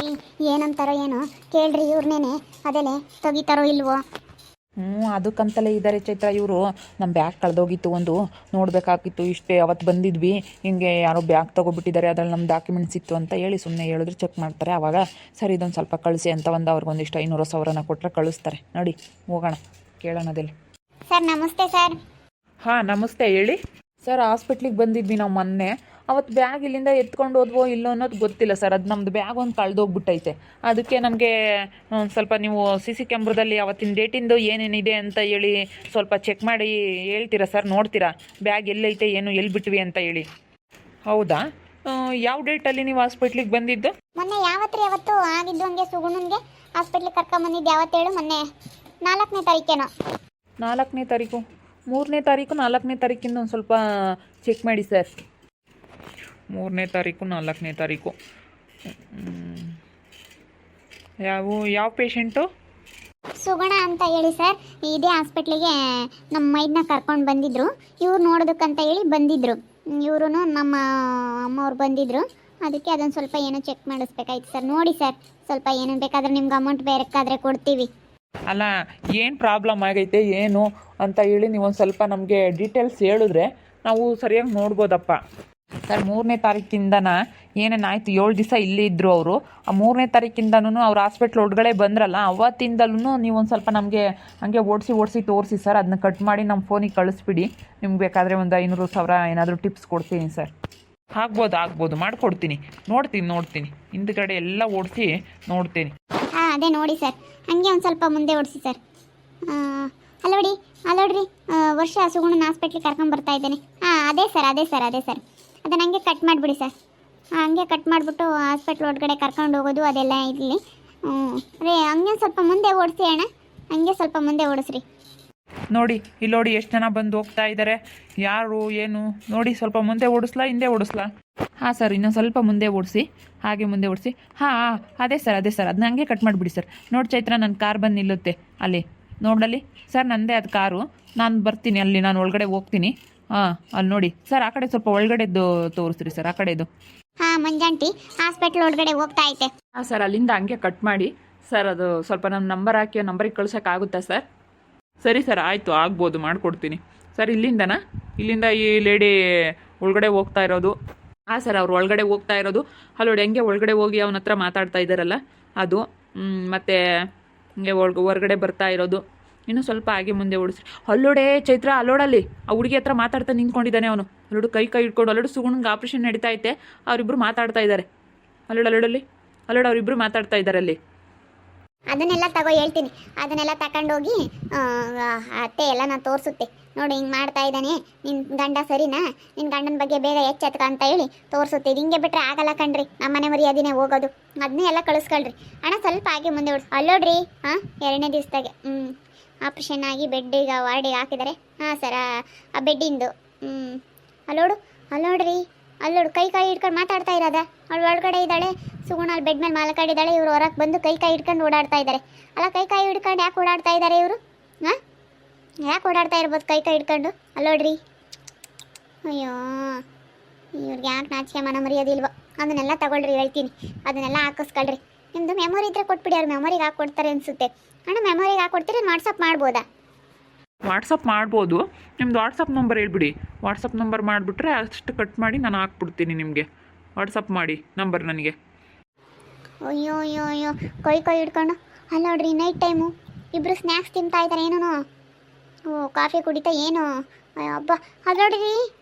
ರೀ ಏನಂತಾರೋ ಏನೋ ಕೇಳ್ರಿ ಇವ್ರನ್ನೇನೆ ಅದೆಲೆ ತೆಗಿತಾರೋ ಇಲ್ವೋ. ಅದಕ್ಕಂತಲೇ ಇದ್ದಾರೆ ಚೈತ್ರ ಇವರು. ನಮ್ಮ ಬ್ಯಾಗ್ ಕಳೆದೋಗಿತ್ತು ಒಂದು, ನೋಡಬೇಕಾಗಿತ್ತು. ಇಷ್ಟೇ ಅವತ್ತು ಬಂದಿದ್ವಿ, ಹಿಂಗೆ ಯಾರೋ ಬ್ಯಾಗ್ ತೊಗೊಬಿಟ್ಟಿದ್ದಾರೆ, ಅದ್ರಲ್ಲಿ ನಮ್ಮ ಡಾಕ್ಯುಮೆಂಟ್ಸ್ ಇತ್ತು ಅಂತ ಹೇಳಿ ಸುಮ್ಮನೆ ಹೇಳಿದ್ರು. ಚೆಕ್ ಮಾಡ್ತಾರೆ ಆವಾಗ. ಸರಿ ಇದೊಂದು ಸ್ವಲ್ಪ ಕಳಿಸಿ ಅಂತ ಅವ್ರಿಗೊಂದಿಷ್ಟು 500,000 ಕೊಟ್ಟರೆ ಕಳಿಸ್ತಾರೆ. ನೋಡಿ ಹೋಗೋಣ ಕೇಳೋಣ ಅದೆಲ್ಲಿ. ಸರ್ ನಮಸ್ತೆ ಸರ್. ಹಾಂ ನಮಸ್ತೆ, ಹೇಳಿ. ಸರ್ ಹಾಸ್ಪಿಟ್ಲಿಗೆ ಬಂದಿದ್ವಿ ನಾವು ಮೊನ್ನೆ. ಅವತ್ತು ಬ್ಯಾಗ್ ಇಲ್ಲಿಂದ ಎತ್ಕೊಂಡು ಹೋದ್ವೋ ಇಲ್ಲೋ ಅನ್ನೋದು ಗೊತ್ತಿಲ್ಲ ಸರ್. ಅದು ನಮ್ಮದು ಬ್ಯಾಗ್ ಒಂದು ಕಳೆದೋಗ್ಬಿಟ್ಟೈತೆ. ಅದಕ್ಕೆ ನಮಗೆ ಸ್ವಲ್ಪ ನೀವು CC ಕ್ಯಾಮ್ರದಲ್ಲಿ ಅವತ್ತಿನ ಡೇಟಿಂದು ಏನೇನಿದೆ ಅಂತ ಹೇಳಿ ಸ್ವಲ್ಪ ಚೆಕ್ ಮಾಡಿ ಹೇಳ್ತೀರಾ ಸರ್? ನೋಡ್ತೀರಾ ಬ್ಯಾಗ್ ಎಲ್ಲೈತೆ, ಏನು ಎಲ್ಲಿ ಬಿಟ್ವಿ ಅಂತ ಹೇಳಿ. ಹೌದಾ, ಯಾವ ಡೇಟಲ್ಲಿ ನೀವು ಹಾಸ್ಪಿಟ್ಲಿಗೆ ಬಂದಿದ್ದು? ಮೊನ್ನೆ ಯಾವತ್ತು ಆಗಿದ್ದು ಹಂಗೆ ಸುಗುಣನ್ಗೆ ಹಾಸ್ಪಿಟ್ಲಿಗೆ ಕರ್ಕೊಂಬಂದಿದ್ದು ಯಾವತ್ತು ಹೇಳು? ಮೊನ್ನೆ 4ನೇ ತಾರೀಕೇನೋ. 4ನೇ ತಾರೀಕು, 3ನೇ ತಾರೀಕು, 4ನೇ ತಾರೀಕಿಂದ ಒಂದು ಸ್ವಲ್ಪ ಚೆಕ್ ಮಾಡಿ ಸರ್. 3ನೇ ತಾರೀಕು, 4ನೇ ತಾರೀಕು. ಯಾವ ಪೇಷಂಟು? ಸುಗುಣ ಅಂತ ಹೇಳಿ ಸರ್. ಇದೇ ಹಾಸ್ಪಿಟ್ಲಿಗೆ ನಮ್ಮ ಮೈದನ್ನ ಕರ್ಕೊಂಡು ಬಂದಿದ್ರು. ಇವ್ರು ನೋಡೋದಕ್ಕಂತ ಹೇಳಿ ಬಂದಿದ್ರು. ಇವರು ನಮ್ಮ ಅಮ್ಮವ್ರು ಬಂದಿದ್ರು. ಅದಕ್ಕೆ ಅದೊಂದು ಸ್ವಲ್ಪ ಏನೋ ಚೆಕ್ ಮಾಡಿಸ್ಬೇಕಾಯ್ತು ಸರ್. ನೋಡಿ ಸರ್, ಸ್ವಲ್ಪ ಏನು ಬೇಕಾದ್ರೆ ನಿಮ್ಗೆ ಅಮೌಂಟ್ ಬೇರೆಕ್ಕಾದ್ರೆ ಕೊಡ್ತೀವಿ. ಅಲ್ಲ, ಏನು ಪ್ರಾಬ್ಲಮ್ ಆಗೈತೆ ಏನು ಅಂತ ಹೇಳಿ ನೀವು ಒಂದು ಸ್ವಲ್ಪ ನಮಗೆ ಡೀಟೇಲ್ಸ್ ಹೇಳಿದ್ರೆ ನಾವು ಸರಿಯಾಗಿ ನೋಡ್ಬೋದಪ್ಪ. ಸರ್ 3ನೇ ತಾರೀಕಿಂದನ ಏನೇನಾಯಿತು, 7 ದಿವಸ ಇಲ್ಲೇ ಇದ್ದರು ಅವರು. ಆ 3ನೇ ತಾರೀಕಿಂದನೂ ಅವ್ರು ಹಾಸ್ಪಿಟ್ಲ್ ಒಳಗಡೆ ಬಂದ್ರಲ್ಲ, ಅವತ್ತಿಂದಲೂ ನೀವು ಒಂದು ಸ್ವಲ್ಪ ನಮಗೆ ಹಂಗೆ ಓಡಿಸಿ ತೋರಿಸಿ ಸರ್. ಅದನ್ನ ಕಟ್ ಮಾಡಿ ನಮ್ಮ ಫೋನಿಗೆ ಕಳಿಸ್ಬಿಡಿ. ನಿಮ್ಗೆ ಬೇಕಾದರೆ ಒಂದು 500,000 ಏನಾದರೂ ಟಿಪ್ಸ್ ಕೊಡ್ತೀನಿ ಸರ್. ಆಗ್ಬೋದು ಮಾಡಿಕೊಡ್ತೀನಿ. ನೋಡ್ತೀನಿ ಹಿಂದ್ಗಡೆ ಎಲ್ಲ ಓಡಿಸಿ ನೋಡ್ತೀನಿ. ಹಾಂ ಅದೇ ನೋಡಿ ಸರ್, ಹಂಗೆ ಒಂದು ಸ್ವಲ್ಪ ಮುಂದೆ ಓಡಿಸಿ ಸರ್. ಅಲ್ಲೋಡ್ರಿ ವರ್ಷ ಸುಗುಣನ ಹಾಸ್ಪಿಟ್ಲಿಗೆ ಕರ್ಕೊಂಬರ್ತಾ ಇದ್ದೇನೆ. ಹಾಂ ಅದೇ ಸರ್. ಅದನ್ನ ಹಂಗೆ ಕಟ್ ಮಾಡಿಬಿಡಿ ಸರ್. ಹಂಗೆ ಕಟ್ ಮಾಡಿಬಿಟ್ಟು ಹಾಸ್ಪಿಟ್ಲ್ ಒಳಗಡೆ ಕರ್ಕೊಂಡು ಹೋಗೋದು ಅದೆಲ್ಲ ಇರಲಿ. ಅದೇ ಹಂಗೆ ಸ್ವಲ್ಪ ಮುಂದೆ ಓಡಿಸಿ ಅಣ್ಣ, ಹಂಗೆ ಸ್ವಲ್ಪ ಮುಂದೆ ಓಡಿಸ್ರಿ. ನೋಡಿ ಇಲ್ಲಿ ನೋಡಿ ಎಷ್ಟು ಜನ ಬಂದು ಹೋಗ್ತಾ ಇದ್ದಾರೆ, ಯಾರು ಏನು ನೋಡಿ. ಸ್ವಲ್ಪ ಮುಂದೆ ಓಡಿಸ್ಲಾ ಹಿಂದೆ ಓಡಿಸ್ಲಾ? ಹಾಂ ಸರ್, ಇನ್ನೊಂದು ಸ್ವಲ್ಪ ಮುಂದೆ ಓಡಿಸಿ, ಹಾಗೆ ಮುಂದೆ ಓಡಿಸಿ. ಹಾಂ ಅದೇ ಸರ್ ಅದನ್ನ ಹಂಗೆ ಕಟ್ ಮಾಡಿಬಿಡಿ ಸರ್. ನೋಡಿ ಚೈತ್ರ, ನನ್ನ ಕಾರ್ ಬಂದು ನಿಲ್ಲುತ್ತೆ ಅಲ್ಲಿ ನೋಡಲ್ಲಿ ಸರ್. ನಂದೇ ಅದು ಕಾರು, ನಾನು ಬರ್ತೀನಿ ಅಲ್ಲಿ, ನಾನು ಒಳಗಡೆ ಹೋಗ್ತೀನಿ. ಅಲ್ಲಿ ನೋಡಿ ಸರ್, ಆ ಕಡೆ ಸ್ವಲ್ಪ ಒಳಗಡೆದ್ದು ತೋರಿಸ್ರಿ ಸರ್, ಆ ಕಡೆದು. ಹಾಂ ಮಂಜಾಂಟಿ ಹಾಸ್ಪಿಟ್ಲ್ ಒಳಗಡೆ ಹೋಗ್ತಾ ಐತೆ. ಹಾಂ ಸರ್, ಅಲ್ಲಿಂದ ಹಂಗೆ ಕಟ್ ಮಾಡಿ ಸರ್. ಅದು ಸ್ವಲ್ಪ ನಮ್ಮ ನಂಬರ್ ಹಾಕಿ ನಂಬರಿಗೆ ಕಳ್ಸೋಕ್ಕಾಗುತ್ತಾ ಸರ್? ಸರಿ ಸರ್, ಆಯಿತು, ಆಗ್ಬೋದು, ಮಾಡಿಕೊಡ್ತೀನಿ ಸರ್. ಇಲ್ಲಿಂದ ಈ ಲೇಡಿ ಒಳಗಡೆ ಹೋಗ್ತಾ ಇರೋದು. ಹಾಂ ಸರ್, ಅವ್ರು ಒಳಗಡೆ ಹೋಗ್ತಾ ಇರೋದು. ಅಲ್ಲೋಡಿ ಹೆಂಗೆ ಒಳಗಡೆ ಹೋಗಿ ಅವನ ಹತ್ರ ಮಾತಾಡ್ತಾ ಇದ್ದಾರಲ್ಲ ಅದು. ಮತ್ತು ಹಿಂಗೆ ಹೊರಗಡೆ ಬರ್ತಾ ಇರೋದು. ಇನ್ನೂ ಸ್ವಲ್ಪ ಹಾಗೆ ಮುಂದೆ ಓಡಿಸ್ರಿ. ಅಲ್ಲೋಡೆ ಚೈತ್ರ, ಅಲ್ಲೋಡಲ್ಲಿ ಆ ಹುಡುಗಿ ಹತ್ರ ಮಾತಾಡ್ತಾ ನಿಂತ್ಕೊಂಡಿದ್ದಾನೆ ಅವನು. ಅಲ್ಲೋಡು ಕೈ ಹಿಡ್ಕೊಂಡು. ಅಲ್ಲೋಡು ಸುಗುಣಂಗೆ ಆಪ್ರೇಷನ್ ನಡೀತಾ ಐತೆ, ಅವರಿಬ್ಬರು ಮಾತಾಡ್ತಾ ಇದ್ದಾರೆ. ಅಲ್ಲೋಡು ಅವರಿಬ್ಬರು ಮಾತಾಡ್ತಾ ಇದ್ದಾರೆ ಅಲ್ಲಿ. ಅದನ್ನೆಲ್ಲ ಹೇಳ್ತೀನಿ. ಅದನ್ನೆಲ್ಲ ತಗೊಂಡೋಗಿ ಅತ್ತೆ ಎಲ್ಲ ನಾನು ತೋರಿಸುತ್ತೆ. ನೋಡಿ ಹಿಂಗೆ ಮಾಡ್ತಾ ಇದ್ದಾನೆ ನಿನ್ನ ಗಂಡ, ಸರಿನಾ? ನಿನ್ನ ಗಂಡನ ಬಗ್ಗೆ ಬೇಗ ಎಚ್ಚೆತ್ಕ ಅಂತ ಹೇಳಿ ತೋರಿಸುತ್ತೆ. ಇದು ಹಿಂಗೆ ಬಿಟ್ಟರೆ ಆಗಲ್ಲ ಕಣ್ರಿ, ನಮ್ಮ ಮನೆ ಮರ್ಯಾದಿನೇ ಹೋಗೋದು. ಅದನ್ನೇ ಎಲ್ಲ ಕಳಿಸ್ಕೊಳ್ರಿ ಅಣ್ಣ. ಸ್ವಲ್ಪ ಹಾಗೆ ಮುಂದೆ ಅಲ್ಲೋಡ್ರಿ. ಹಾಂ 2ನೇ ದಿವಸದಾಗೆ ಆಪ್ರೇಷನ್ ಆಗಿ ಬೆಡ್ಡಿಗೆ ವಾರ್ಡಿಗೆ ಹಾಕಿದ್ದಾರೆ. ಹಾಂ ಸರ್, ಆ ಬೆಡ್ಡಿಂದು ಅಲ್ಲೋಡ್ರಿ. ಕೈ ಹಿಡ್ಕೊಂಡು ಮಾತಾಡ್ತಾ ಇರೋದ. ಅವಳು ಒಳಗಡೆ ಇದ್ದಾಳೆ, ಸುಗುಣ ಅಲ್ಲಿ ಬೆಡ್ ಮೇಲೆ ಮಾಲಕಾಡಿದ್ದಾಳೆ. ಇವ್ರು ಹೊರಗೆ ಬಂದು ಕೈ ಹಿಡ್ಕೊಂಡು ಓಡಾಡ್ತಾ ಇದ್ದಾರೆ. ಅಲ್ಲ, ಕೈ ಹಿಡ್ಕೊಂಡು ಯಾಕೆ ಓಡಾಡ್ತಾ ಇದ್ದಾರೆ ಇವರು? ಹಾಂ, ಯಾಕೆ ಓಡಾಡ್ತಾ ಇರ್ಬೋದು ಕೈ ಹಿಡ್ಕೊಂಡು? ಅಲ್ಲೋಡ್ರಿ. ಅಯ್ಯೋ, ಇವ್ರಿಗೆ ಯಾಕೆ ನಾಚಿಕೆ ಮನ ಮರ್ಯಾದಿಲ್ವ? ಅದನ್ನೆಲ್ಲ ತಗೊಳ್ರಿ, ಹೇಳ್ತೀನಿ. ಅದನ್ನೆಲ್ಲ ಹಾಕಿಸ್ಕೊಳ್ರಿ. ನಿಮ್ಮದು ಮೆಮೊರಿ ಇದ್ದರೆ ಕೊಟ್ಬಿಡಿ, ಅವ್ರು ಮೆಮೊರಿಗೆ ಹಾಕ್ಕೊಡ್ತಾರೆ ಅನಿಸುತ್ತೆ. ಅಣ್ಣ ಮೆಮೊರಿಗೆ ಹಾಕ್ಕೊಡ್ತೀರಿ, ವಾಟ್ಸಪ್ ಮಾಡ್ಬೋದಾ? ವಾಟ್ಸಪ್ ಮಾಡ್ಬೋದು. ನಿಮ್ಮದು ವಾಟ್ಸಪ್ ನಂಬರ್ ಹೇಳ್ಬಿಡಿ. ವಾಟ್ಸಪ್ ನಂಬರ್ ಮಾಡಿಬಿಟ್ರೆ ಅಷ್ಟು ಕಟ್ ಮಾಡಿ ನಾನು ಹಾಕ್ಬಿಡ್ತೀನಿ ನಿಮಗೆ. ವಾಟ್ಸಪ್ ಮಾಡಿ ನಂಬರ್ ನನಗೆ. ಅಯ್ಯೋ ಕೈ ಹಿಡ್ಕೊಂಡು. ಅಲ್ಲಿ ನೋಡ್ರಿ, ನೈಟ್ ಟೈಮು ಇಬ್ಬರು ಸ್ನ್ಯಾಕ್ಸ್ ತಿಂತಾ ಇದ್ದಾರೆ. ಏನೋ ಕಾಫಿ ಕುಡಿತಾ ಏನು ಹಬ್ಬ. ಅದು ನೋಡ್ರಿ,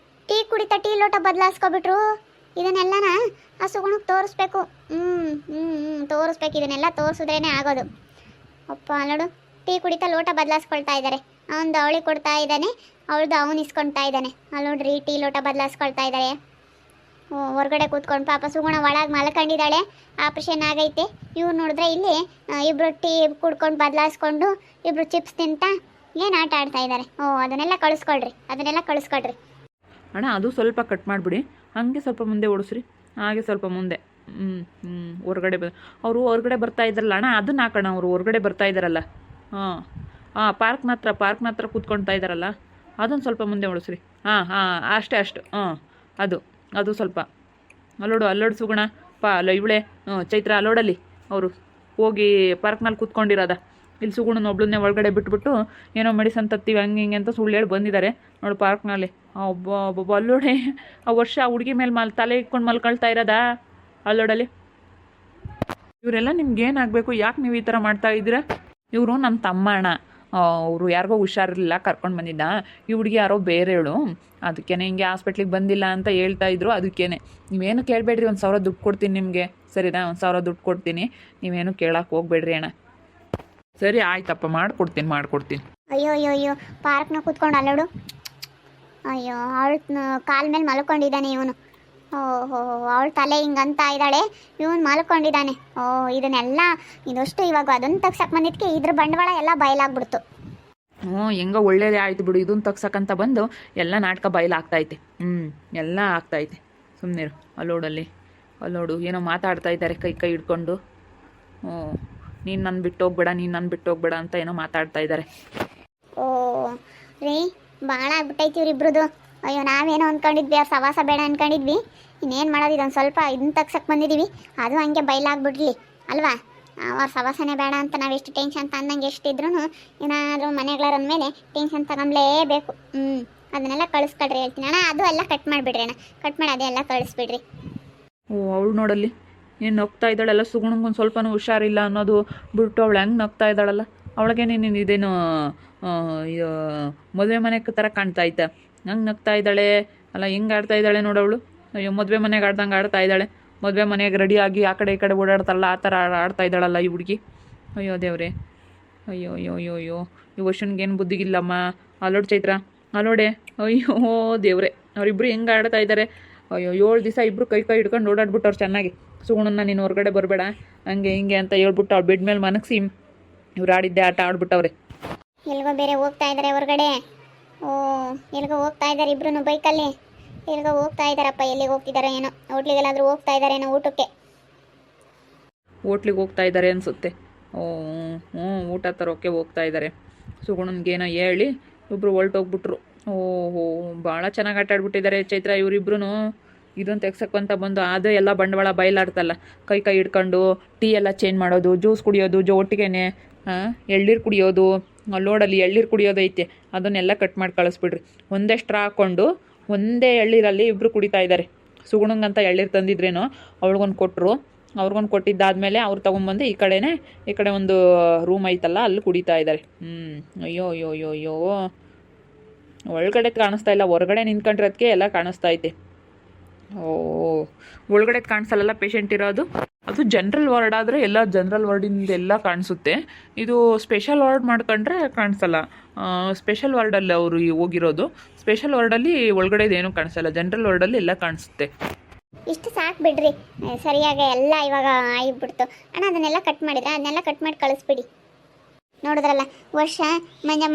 ಟೀ ಕುಡಿತಾ ಟೀ ಲೋಟ ಬದಲಾಯಿಸ್ಕೊಬಿಟ್ರು. ಇದನ್ನೆಲ್ಲನ ಆ ಸುಗುಣಕ್ಕೆ ತೋರಿಸ್ಬೇಕು. ತೋರಿಸ್ಬೇಕು. ಇದನ್ನೆಲ್ಲ ತೋರಿಸಿದ್ರೇ ಆಗೋದು. ಅಪ್ಪ ನೋಡು, ಟೀ ಕುಡಿತಾ ಲೋಟ ಬದಲಾಯಿಸ್ಕೊಳ್ತಾ ಇದ್ದಾರೆ. ಅವನು ಅವಳಿಗೆ ಕೊಡ್ತಾ ಇದ್ದಾನೆ, ಅವಳದು ಅವನು ಇಸ್ಕೊಳ್ತಾ ಇದ್ದಾನೆ. ಅಲ್ಲಿ ನೋಡ್ರಿ, ಟೀ ಲೋಟ ಬದಲಾಯಿಸ್ಕೊಳ್ತಾ ಇದ್ದಾರೆ. ಹೊರಗಡೆ ಕೂತ್ಕೊಂಡು ಪಾಪ ಸುಗುಣ ಒಳಗೆ ಮಲ್ಕೊಂಡಿದ್ದಾಳೆ. ಆಪ್ರೇಷನ್ ಆಗೈತೆ. ಇವ್ರು ನೋಡಿದ್ರೆ ಇಲ್ಲಿ ಇಬ್ಬರು ಟೀ ಕುಡ್ಕೊಂಡು ಬದಲಾಯಿಸ್ಕೊಂಡು ಇಬ್ಬರು ಚಿಪ್ಸ್ ತಿಂತಾ ಏನು ಆಟ ಆಡ್ತಾ ಇದ್ದಾರೆ. ಅದನ್ನೆಲ್ಲ ಕಳಿಸ್ಕೊಳ್ರಿ. ಅಣ್ಣ ಅದು ಸ್ವಲ್ಪ ಕಟ್ ಮಾಡಿಬಿಡಿ. ಹಾಗೆ ಸ್ವಲ್ಪ ಮುಂದೆ ಓಡಿಸ್ರಿ. ಹಾಗೆ ಸ್ವಲ್ಪ ಮುಂದೆ. ಹೊರಗಡೆ ಅವರು ಹೊರಗಡೆ ಬರ್ತಾ ಇದ್ದಾರಲ್ಲ ಅಣ್ಣ, ಅದನ್ನ ಹಾಕೋಣ. ಅವರು ಹೊರಗಡೆ ಬರ್ತಾ ಇದ್ದಾರಲ್ಲ, ಪಾರ್ಕ್ನ ಹತ್ರ ಕೂತ್ಕೊಳ್ತಾ ಇದ್ದಾರಲ್ಲ, ಅದೊಂದು ಸ್ವಲ್ಪ ಮುಂದೆ ಓಡಿಸ್ರಿ. ಅಷ್ಟೇ. ಅದು ಸ್ವಲ್ಪ ಅಲ್ಲೋಡು ಸುಗುಣ. ಅಲ್ಲ ಇವಳೆ ಚೈತ್ರ, ಅಲ್ಲೋಡಲ್ಲಿ ಅವರು ಹೋಗಿ ಪಾರ್ಕ್ನಲ್ಲಿ ಕೂತ್ಕೊಂಡಿರೋದ. ಇಲ್ಲಿ ಸುಗುಣನ ಒಬ್ಳನ್ನೇ ಒಳಗಡೆ ಬಿಟ್ಬಿಟ್ಟು ಏನೋ ಮೆಡಿಸನ್ ತತ್ತೀವಿ ಹಂಗೆ ಹಿಂಗೆ ಅಂತ ಸುಳ್ಳು ಹೇಳಿ ಬಂದಿದ್ದಾರೆ ನೋಡಿ ಪಾರ್ಕ್ನಲ್ಲಿ. ಒಬ್ಬ ಅಲ್ಲೋಡೆ ಆ ವರ್ಷ ಆ ಹುಡುಗಿ ಮೇಲೆ ತಲೆ ಇಟ್ಕೊಂಡು ಮಲ್ಕೊಳ್ತಾ ಇರೋದಾ ಅಲ್ಲೋಡಲ್ಲಿ. ಇವರೆಲ್ಲ ನಿಮ್ಗೆ ಏನಾಗಬೇಕು, ಯಾಕೆ ನೀವು ಈ ಥರ ಮಾಡ್ತಾ ಇದ್ದೀರಾ? ಇವರು ನಮ್ಮ ತಮ್ಮ ಅಣ್ಣ, ಅವರು ಯಾರಿಗೋ ಹುಷಾರಿರಲಿಲ್ಲ ಕರ್ಕೊಂಡು ಬಂದಿದ್ದ. ಈ ಹುಡುಗಿ ಯಾರೋ ಬೇರೆಯವಳು, ಅದಕ್ಕೇನೆ ಹಿಂಗೆ ಹಾಸ್ಪಿಟ್ಲಿಗೆ ಬಂದಿಲ್ಲ ಅಂತ ಹೇಳ್ತಾ ಇದ್ರು. ಅದಕ್ಕೇನೆ ನೀವೇನು ಕೇಳಬೇಡ್ರಿ, 1,000 ದುಡ್ಡು ಕೊಡ್ತೀನಿ ನಿಮಗೆ, ಸರಿನಾ? 1,000 ದುಡ್ಡು ಕೊಡ್ತೀನಿ, ನೀವೇನು ಕೇಳಕ್ಕೆ ಹೋಗ್ಬೇಡ್ರಿ ಅಣ್ಣ. ಸರಿ ಆಯ್ತಪ್ಪ, ಮಾಡ್ಕೊಡ್ತೀನಿ. ಅಯ್ಯೋ ಅಯ್ಯೋ ಅಯ್ಯೋ, ಪಾರ್ಕ್ನ ಕೂತ್ಕೊಂಡು ಅಲ್ಲೋಡು. ಅಯ್ಯೋ, ಅವಳು ಕಾಲ ಮೇಲೆ ಮಲ್ಕೊಂಡಿದ್ದಾನೆ ಇವನು. ಓಹೋ, ಅವಳು ತಲೆ ಹಿಂಗಂತ ಇದ್ದಾಳೆ, ಇವನು ಮಲ್ಕೊಂಡಿದ್ದಾನೆ. ಇದನ್ನೆಲ್ಲ ಇದಷ್ಟು ಇವಾಗ ಅದನ್ನು ತಗ್ಸಕ್ಕೆ ಬಂದಿದ್ದಕ್ಕೆ ಇದ್ರ ಬಂಡವಾಳ ಎಲ್ಲ ಬಯಲಾಗ್ಬಿಡ್ತು. ಹೆಂಗೋ ಒಳ್ಳೇದೇ ಆಯ್ತು ಬಿಡು, ಇದನ್ನು ತಗ್ಸಕ್ಕಂತ ಬಂದು ಎಲ್ಲ ನಾಟಕ ಬಯಲಾಗ್ತೈತೆ. ಎಲ್ಲ ಆಗ್ತೈತೆ, ಸುಮ್ಮನಿರು. ಅಲ್ಲೋಡು ಏನೋ ಮಾತಾಡ್ತಾ ಇದ್ದಾರೆ ಕೈ ಹಿಡ್ಕೊಂಡು. ನೀನು ನನ್ನ ಬಿಟ್ಟು ಹೋಗ್ಬೇಡ ಅಂತ ಏನೋ ಮಾತಾಡ್ತಾ ಇದ್ದಾರೆ. ಓ ರೀ, ಭಾಳ ಆಗ್ಬಿಟ್ಟೈತಿ ಇವ್ರಿಬ್ರದ್ದು. ಅಯ್ಯೋ, ನಾವೇನೋ ಅಂದ್ಕೊಂಡಿದ್ವಿ, ಅವ್ರು ಸವಾಸ ಬೇಡ ಅಂದ್ಕೊಂಡಿದ್ವಿ. ಇನ್ನೇನು ಮಾಡೋದು, ಇದೊಂದು ಸ್ವಲ್ಪ ಇದನ್ನ ತಗ್ಸಕ್ಕೆ ಬಂದಿದ್ದೀವಿ, ಅದು ಹಂಗೆ ಬಯಲಾಗ್ಬಿಡ್ಲಿ ಅಲ್ವಾ? ಅವ್ರ ಸವಾಸನೆ ಬೇಡ ಅಂತ ನಾವು ಎಷ್ಟು ಟೆನ್ಷನ್ ತಂದಂಗೆ ಎಷ್ಟಿದ್ರು ಏನಾದರೂ ಮನೆಗಳರ ಮೇಲೆ ಟೆನ್ಷನ್ ತಗೊಂಬ್ಲೇಬೇಕು. ಅದನ್ನೆಲ್ಲ ಕಳಿಸ್ಕೊಳ್ರಿ ಹೇಳ್ತೀನಿ ಅಣ್ಣ. ಅದು ಎಲ್ಲ ಕಟ್ ಮಾಡಿಬಿಡ್ರಿ ಅಣ್ಣ, ಕಟ್ ಮಾಡಿ ಅದೆಲ್ಲ ಕಳಿಸ್ಬಿಡ್ರಿ. ಅವಳು ನೋಡಲ್ಲಿ ಏನು ನಗ್ತಾ ಇದ್ದಾಳಲ್ಲ, ಸುಗುಣಂಗೊಂದು ಸ್ವಲ್ಪನೂ ಹುಷಾರಿಲ್ಲ ಅನ್ನೋದು ಬಿಟ್ಟು ಅವಳು ಹೆಂಗೆ ನಗ್ತಾ ಇದ್ದಾಳಲ್ಲ. ಅವಳಿಗೆ ನೀನು ಇದೇನು ಮದುವೆ ಮನೆ ಥರ ಕಾಣ್ತಾ ಇದ್ದ, ಹಂಗೆ ನಗ್ತಾ ಇದ್ದಾಳೆ ಅಲ್ಲ, ಹೆಂಗೆ ಆಡ್ತಾ ಇದ್ದಾಳೆ ನೋಡವಳು. ಅಯ್ಯೋ, ಮದುವೆ ಮನೆಗೆ ಆಡ್ದಂಗೆ ಆಡ್ತಾ ಇದ್ದಾಳೆ. ಮದುವೆ ಮನೆಗೆ ರೆಡಿಯಾಗಿ ಆ ಕಡೆ ಈ ಕಡೆ ಓಡಾಡ್ತಾರಲ್ಲ, ಆ ಥರ ಆಡ್ತಾ ಇದ್ದಾಳಲ್ಲ ಈ ಹುಡುಗಿ. ಅಯ್ಯೋ ದೇವ್ರೆ, ಅಯ್ಯೋ ಈ ವರ್ಷನ್ಗೇನು ಬುದ್ಧಿಗಿಲ್ಲಮ್ಮ. ಅಲ್ಲೋಡು ಚೈತ್ರ, ಅಲ್ಲೋಡೆ. ಅಯ್ಯೋ ದೇವ್ರೆ, ಅವರಿಬ್ಬರು ಹೆಂಗೆ ಆಡ್ತಾ ಇದ್ದಾರೆ. ಅಯ್ಯೋ, 7 ದಿವಸ ಇಬ್ಬರು ಕೈ ಹಿಡ್ಕೊಂಡು ಓಡಾಡ್ಬಿಟ್ಟವ್ರು ಚೆನ್ನಾಗಿ. ಸುಗುಣನ್ನ ನೀನು ಹೊರಗಡೆ ಬರಬೇಡ ಹಂಗೆ ಹಿಂಗೆ ಅಂತ ಹೇಳ್ಬಿಟ್ಟು ಅವ್ಳು ಬೆಡ್ ಮೇಲೆ ಮನಗಿಸಿ ಇವ್ರು ಆಡಿದ್ದೆ ಆಟ ಆಡ್ಬಿಟ್ಟವ್ರೆ. ಎಲ್ಗೋ ಬೇರೆ ಹೋಗ್ತಾ ಇದ್ದಾರೆ ಹೊರಗಡೆ. ಎಲ್ಗೋ ಹೋಗ್ತಾ ಇದ್ದಾರೆ ಇಬ್ರು ಬೈಕಲ್ಲಿ. ಎಲ್ಗೋ ಹೋಗ್ತಾ ಇದ್ದಾರಪ್ಪ, ಎಲ್ಲಿಗೆ ಹೋಗ್ತಿದ್ದಾರೋ ಏನೋ. ಹೋಟ್ಲಿಗೆಲ್ಲಾದರೂ ಹೋಗ್ತಾ ಇದ್ದಾರೇನೋ ಊಟಕ್ಕೆ. ಹೋಟ್ಲಿಗೆ ಹೋಗ್ತಾ ಇದ್ದಾರೆ ಅನಿಸುತ್ತೆ. ಊಟ ತರೋಕ್ಕೆ ಹೋಗ್ತಾ ಇದ್ದಾರೆ. ಸುಗುಣನ್ಗೇನೋ ಹೇಳಿ ಇಬ್ಬರು ಹೊಲ್ಟೋಗ್ಬಿಟ್ರು. ಓಹೋ, ಭಾಳ ಚೆನ್ನಾಗಿ ಆಟ ಆಡ್ಬಿಟ್ಟಿದ್ದಾರೆ ಚೈತ್ರ ಇವರಿಬ್ರು. ಇದನ್ನು ತೆಗ್ಸಕ್ಕಂತ ಬಂದು ಅದು ಎಲ್ಲ ಬಂಡವಾಳ ಬಯಲಾಡ್ತಲ್ಲ. ಕೈ ಹಿಡ್ಕೊಂಡು ಟೀ ಎಲ್ಲ ಚೇಂಜ್ ಮಾಡೋದು, ಜ್ಯೂಸ್ ಕುಡಿಯೋದು ಒಟ್ಟಿಗೆನೆ, ಎಳ್ನೀರು ಕುಡಿಯೋದು. ಲೋಡಲ್ಲಿ ಎಳ್ನೀರು ಕುಡಿಯೋದೈತೆ, ಅದನ್ನೆಲ್ಲ ಕಟ್ ಮಾಡಿ ಕಳಿಸ್ಬಿಡ್ರಿ. ಒಂದೇ ಸ್ಟ್ರಾ ಹಾಕ್ಕೊಂಡು ಒಂದೇ ಎಳ್ನೀರಲ್ಲಿ ಇಬ್ಬರು ಕುಡಿತಾ ಇದ್ದಾರೆ. ಸುಗುಣಂಗಂತ ಎಳ್ನೀರು ತಂದಿದ್ರೇನೋ ಅವ್ಳಿಗೊಂದು ಕೊಟ್ಟರು. ಅವ್ರಿಗೊಂದು ಕೊಟ್ಟಿದ್ದಾದಮೇಲೆ ಅವ್ರು ತೊಗೊಂಬಂದು ಈ ಕಡೆ ಒಂದು ರೂಮ್ ಐತಲ್ಲ ಅಲ್ಲಿ ಕುಡಿತಾ ಇದ್ದಾರೆ. ಅಯ್ಯೋ ಒಳಗಡೆ ಕಾಣಿಸ್ತಾ ಇಲ್ಲ, ಹೊರಗಡೆ ನಿಂತ್ಕೊಂಡಿರೋದಕ್ಕೆ ಎಲ್ಲ ಕಾಣಿಸ್ತಾ ಐತೆ. ಒಳಗಡೆ ಕಾಣಿಸಲ್ಲ ಪೇಷಂಟ್ ಇರೋದು. ಅದು ಜನರಲ್ ವಾರ್ಡ್ ಆದರೆ ಎಲ್ಲ ಜನರಲ್ ವಾರ್ಡಿಂದ ಎಲ್ಲ ಕಾಣಿಸುತ್ತೆ. ಇದು ಸ್ಪೆಷಲ್ ವಾರ್ಡ್ ಮಾಡ್ಕೊಂಡ್ರೆ ಕಾಣಿಸಲ್ಲ. ಸ್ಪೆಷಲ್ ವಾರ್ಡಲ್ಲಿ ಅವರು ಹೋಗಿರೋದು. ಸ್ಪೆಷಲ್ ವಾರ್ಡಲ್ಲಿ ಒಳಗಡೆದೇನು ಕಾಣಿಸಲ್ಲ, ಜನರಲ್ ವಾರ್ಡಲ್ಲಿ ಎಲ್ಲ ಕಾಣಿಸುತ್ತೆ. ಇಷ್ಟು ಸಾಕು ಬಿಡ್ರಿ, ಸರಿಯಾಗಿ ಎಲ್ಲ ಇವಾಗ ಆಗಿಬಿಡ್ತು ಅಣ್ಣ. ಅದನ್ನೆಲ್ಲ ಕಟ್ ಮಾಡಿದ್ರೆ ಅದನ್ನೆಲ್ಲ ಕಟ್ ಮಾಡಿ ಕಳಿಸ್ಬಿಡಿ. ನೋಡಿದ್ರಲ್ಲ, ವರ್ಷ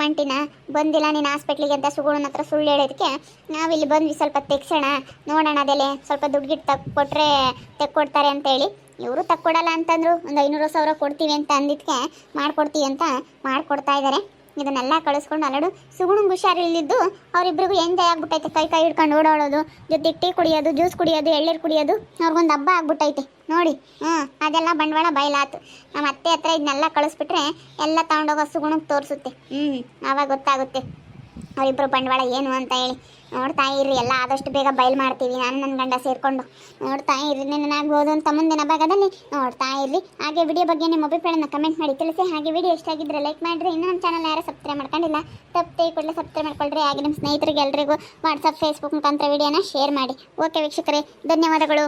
ಮಂಟಿನ ಬಂದಿಲ್ಲ ನೀನು ಹಾಸ್ಪಿಟ್ಲಿಗೆ ಅಂತ ಸುಗುಣನ ಹತ್ರ ಸುಳ್ಳು ಹೇಳೋದಕ್ಕೆ ನಾವಿಲ್ಲಿ ಬಂದ್ವಿ. ಸ್ವಲ್ಪ ತೆಗ್ಸೋಣ, ನೋಡೋಣ, ಅದೆಲ್ಲ ಸ್ವಲ್ಪ ದುಡ್ಡು ಗಿಟ್ಟು ತಕ್ಕೊಟ್ರೆ ತೆಕ್ಕೊಡ್ತಾರೆ ಅಂತೇಳಿ. ಇವರು ತಕ್ಕೊಡಲ್ಲ ಅಂತಂದ್ರು. ಒಂದು 500,000 ಕೊಡ್ತೀವಿ ಅಂತ ಅಂದಿದ್ದಕ್ಕೆ ಮಾಡ್ಕೊಡ್ತೀವಿ ಅಂತ ಮಾಡಿಕೊಡ್ತಾ ಇದ್ದಾರೆ. ಇದನ್ನೆಲ್ಲ ಕಳಿಸ್ಕೊಂಡು ಅಲ್ಲಡು ಸುಗುಣಂಗೆ ಹುಷಾರಿಲ್ಲಿದ್ದು ಅವರಿಬ್ಬರಿಗೂ ಎಂಜಾಯ್ ಆಗ್ಬಿಟ್ಟೈತೆ. ಕೈ ಹಿಡ್ಕೊಂಡು ಓಡಾಡೋದು, ಜೊತೆಗೆ ಟೀ ಕುಡಿಯೋದು, ಜ್ಯೂಸ್ ಕುಡಿಯೋದು, ಎಳ್ನೀರು ಕುಡಿಯೋದು ಅವ್ರಿಗೊಂದು ಹಬ್ಬ ಆಗ್ಬಿಟ್ಟೈತೆ ನೋಡಿ. ಅದೆಲ್ಲ ಬಂಡವಾಳ ಬಯಲಾತು. ನಮ್ಮ ಅತ್ತೆ ಹತ್ರ ಇದನ್ನೆಲ್ಲ ಕಳಿಸ್ಬಿಟ್ರೆ ಎಲ್ಲ ತಗೊಂಡೋಗೋ ಸುಗುಣಕ್ಕೆ ತೋರಿಸುತ್ತೆ. ಆವಾಗ ಗೊತ್ತಾಗುತ್ತೆ ಅವರಿಬ್ಬರು ಬಂಡವಾಳ ಏನು ಅಂತ ಹೇಳಿ. ನೋಡ್ತಾ ಇರ್ರಿ, ಎಲ್ಲ ಆದಷ್ಟು ಬೇಗ ಬಯಲು ಮಾಡ್ತೀವಿ, ನಾನು ನನ್ನ ಗಂಡ ಸೇರಿಕೊಂಡು. ನೋಡ್ತಾ ಇರ್ರಿ, ನೆನನಾಗ್ಬೋದು ಅಂತ ಮುಂದಿನ ಭಾಗದಲ್ಲಿ ನೋಡ್ತಾ ಇರ್ರಿ. ಹಾಗೆ ವಿಡಿಯೋ ಬಗ್ಗೆ ನಿಮ್ಮ ಅಭಿಪ್ರಾಯನ ಕಮೆಂಟ್ ಮಾಡಿ ತಿಳಿಸಿ. ಹಾಗೆ ವಿಡಿಯೋ ಇಷ್ಟ ಆಗಿದ್ರೆ ಲೈಕ್ ಮಾಡಿರಿ. ಇನ್ನೂ ನಮ್ಮ ಚಾನಲ್ ಯಾರು ಸಬ್ಸ್ಕ್ರೈಬ್ ಮಾಡ್ಕೊಂಡಿಲ್ಲ, ತಪ್ಪದೆ ಕೂಡಲೇ ಸಬ್ಸ್ಕ್ರೈಬ್ ಮಾಡ್ಕೊಳ್ರಿ. ಹಾಗೆ ನಿಮ್ಮ ಸ್ನೇಹಿತರಿಗೆ ಎಲ್ರಿಗೂ ವಾಟ್ಸಪ್, ಫೇಸ್ಬುಕ್ ಮುಖಾಂತರ ವಿಡಿಯೋನ ಶೇರ್ ಮಾಡಿ. ಓಕೆ ವೀಕ್ಷಕರೇ, ಧನ್ಯವಾದಗಳು.